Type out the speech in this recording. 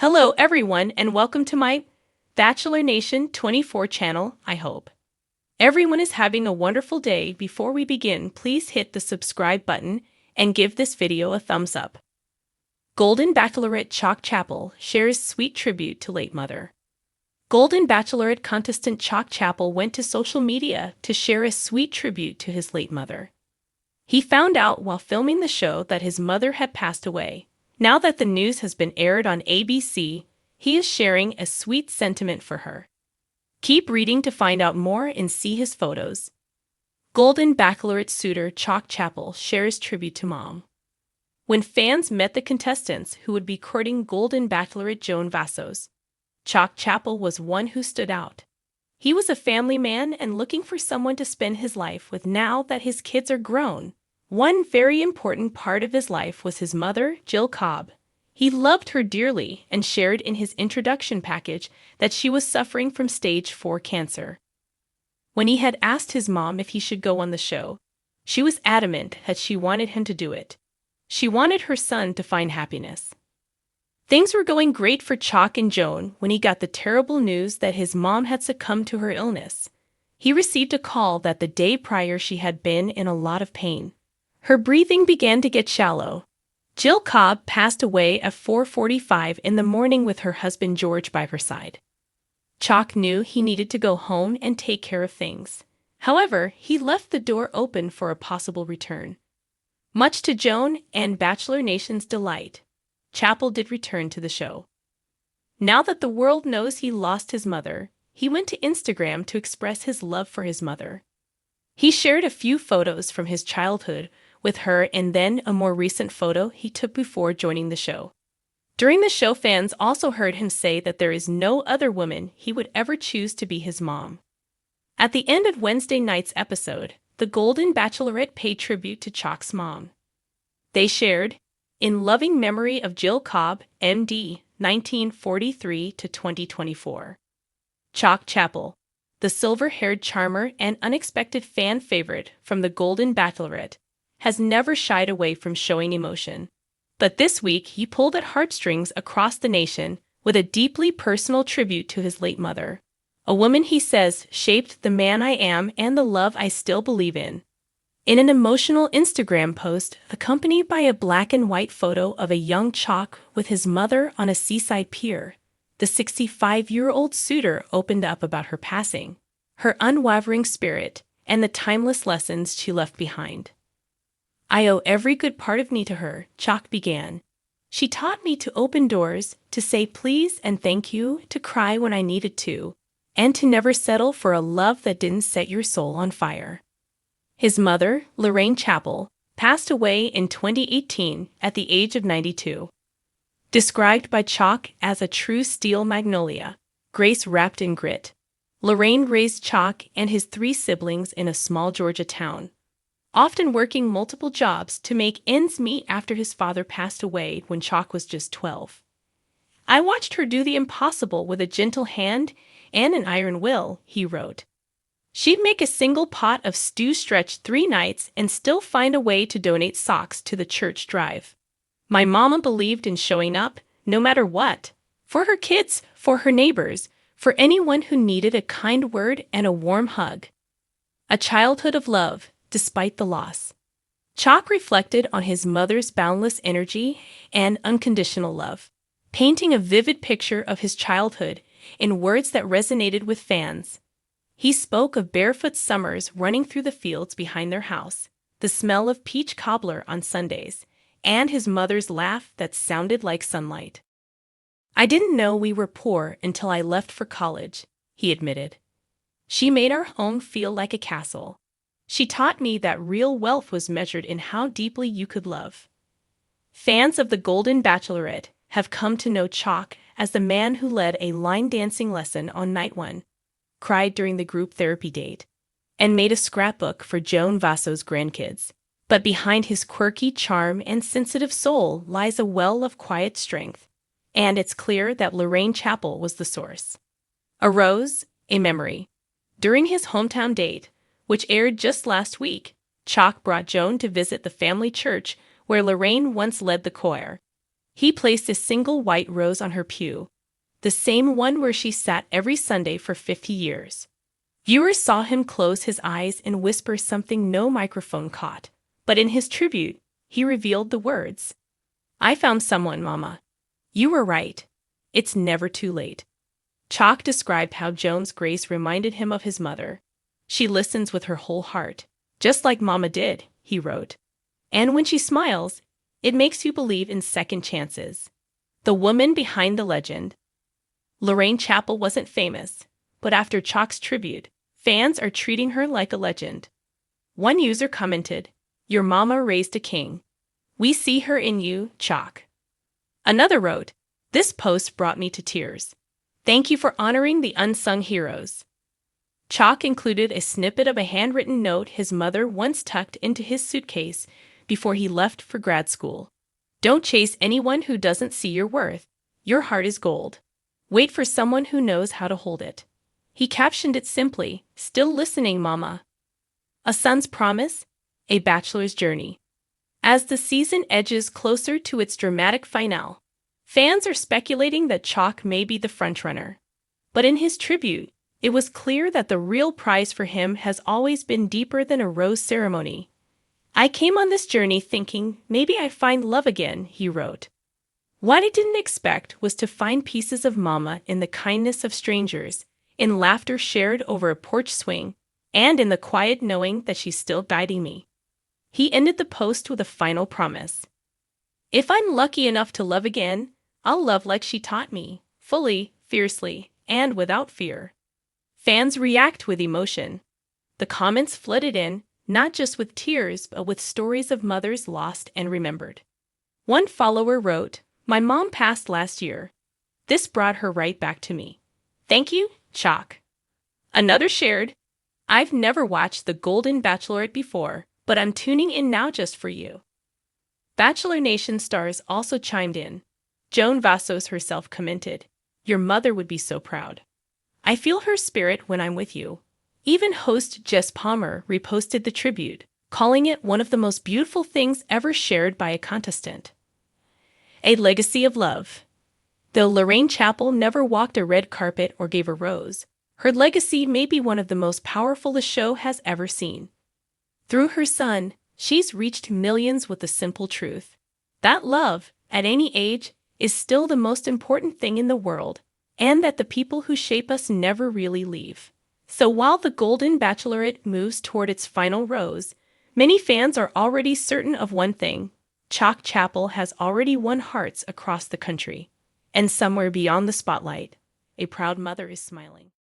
Hello, everyone, and welcome to my Bachelor Nation 24 channel, I hope. Everyone is having a wonderful day. Before we begin, please hit the subscribe button and give this video a thumbs up. Golden Bachelorette Chock Chapple shares sweet tribute to late mother. Golden Bachelorette contestant Chock Chapple went to social media to share a sweet tribute to his late mother. He found out while filming the show that his mother had passed away. Now that the news has been aired on ABC, he is sharing a sweet sentiment for her. Keep reading to find out more and see his photos. Golden Bachelorette suitor Chock Chapple shares tribute to mom. When fans met the contestants who would be courting Golden Bachelorette Joan Vassos, Chock Chapple was one who stood out. He was a family man and looking for someone to spend his life with now that his kids are grown. One very important part of his life was his mother, Jill Cobb. He loved her dearly and shared in his introduction package that she was suffering from stage 4 cancer. When he had asked his mom if he should go on the show, she was adamant that she wanted him to do it. She wanted her son to find happiness. Things were going great for Chock and Joan when he got the terrible news that his mom had succumbed to her illness. He received a call that the day prior she had been in a lot of pain. Her breathing began to get shallow. Jill Cobb passed away at 4:45 in the morning with her husband George by her side. Chock knew he needed to go home and take care of things. However, he left the door open for a possible return. Much to Joan and Bachelor Nation's delight, Chapple did return to the show. Now that the world knows he lost his mother, he went to Instagram to express his love for his mother. He shared a few photos from his childhood with her and then a more recent photo he took before joining the show. During the show, fans also heard him say that there is no other woman he would ever choose to be his mom. At the end of Wednesday night's episode, the Golden Bachelorette paid tribute to Chock's mom. They shared, "In loving memory of Jill Cobb, MD, 1943 to 2024. Chock Chapple, the silver-haired charmer and unexpected fan favorite from the Golden Bachelorette, has never shied away from showing emotion. But this week, he pulled at heartstrings across the nation with a deeply personal tribute to his late mother. A woman, he says, shaped the man I am and the love I still believe in." In an emotional Instagram post, accompanied by a black and white photo of a young Chock with his mother on a seaside pier, the 65-year-old suitor opened up about her passing, her unwavering spirit, and the timeless lessons she left behind. "I owe every good part of me to her," Chock began. "She taught me to open doors, to say please and thank you, to cry when I needed to, and to never settle for a love that didn't set your soul on fire." His mother, Lorraine Chapple, passed away in 2018 at the age of 92. Described by Chock as a true steel magnolia, grace wrapped in grit, Lorraine raised Chock and his 3 siblings in a small Georgia town, often working multiple jobs to make ends meet after his father passed away when Chock was just 12. "I watched her do the impossible with a gentle hand and an iron will," he wrote. "She'd make a single pot of stew stretch 3 nights and still find a way to donate socks to the church drive. My mama believed in showing up, no matter what, for her kids, for her neighbors, for anyone who needed a kind word and a warm hug. A childhood of love, despite the loss." Chock reflected on his mother's boundless energy and unconditional love, painting a vivid picture of his childhood in words that resonated with fans. He spoke of barefoot summers running through the fields behind their house, the smell of peach cobbler on Sundays, and his mother's laugh that sounded like sunlight. "I didn't know we were poor until I left for college," he admitted. "She made our home feel like a castle. She taught me that real wealth was measured in how deeply you could love." Fans of the Golden Bachelorette have come to know Chock as the man who led a line dancing lesson on night 1, cried during the group therapy date, and made a scrapbook for Joan Vassos' grandkids. But behind his quirky charm and sensitive soul lies a well of quiet strength, and it's clear that Lorraine Chapple was the source. A rose, a memory. During his hometown date, which aired just last week, Chock brought Joan to visit the family church where Lorraine once led the choir. He placed a single white rose on her pew, the same one where she sat every Sunday for 50 years. Viewers saw him close his eyes and whisper something no microphone caught, but in his tribute, he revealed the words, "I found someone, Mama. You were right. It's never too late." Chock described how Joan's grace reminded him of his mother. "She listens with her whole heart, just like Mama did," he wrote. "And when she smiles, it makes you believe in second chances." The woman behind the legend. Lorraine Chapple wasn't famous, but after Chock's tribute, fans are treating her like a legend. One user commented, "Your mama raised a king. We see her in you, Chock." Another wrote, "This post brought me to tears. Thank you for honoring the unsung heroes." Chock included a snippet of a handwritten note his mother once tucked into his suitcase before he left for grad school. "Don't chase anyone who doesn't see your worth. Your heart is gold. Wait for someone who knows how to hold it." He captioned it simply, "Still listening, Mama." A son's promise, a bachelor's journey. As the season edges closer to its dramatic finale, fans are speculating that Chock may be the frontrunner. But in his tribute, it was clear that the real prize for him has always been deeper than a rose ceremony. "I came on this journey thinking maybe I find love again," he wrote. What I didn't expect was to find pieces of Mama in the kindness of strangers, in laughter shared over a porch swing, and in the quiet knowing that she's still guiding me. He ended the post with a final promise. "If I'm lucky enough to love again, I'll love like she taught me, fully, fiercely, and without fear." Fans react with emotion. The comments flooded in, not just with tears, but with stories of mothers lost and remembered. One follower wrote, "My mom passed last year. This brought her right back to me. Thank you, Chock." Another shared, "I've never watched The Golden Bachelorette before, but I'm tuning in now just for you." Bachelor Nation stars also chimed in. Joan Vassos herself commented, "Your mother would be so proud. I feel her spirit when I'm with you." Even host Jess Palmer reposted the tribute, calling it one of the most beautiful things ever shared by a contestant. A legacy of love. Though Lorraine Chapple never walked a red carpet or gave a rose, her legacy may be one of the most powerful the show has ever seen. Through her son, she's reached millions with the simple truth that love, at any age, is still the most important thing in the world, and that the people who shape us never really leave. So while The Golden Bachelorette moves toward its final rose, many fans are already certain of one thing: Chock Chapple has already won hearts across the country. And somewhere beyond the spotlight, a proud mother is smiling.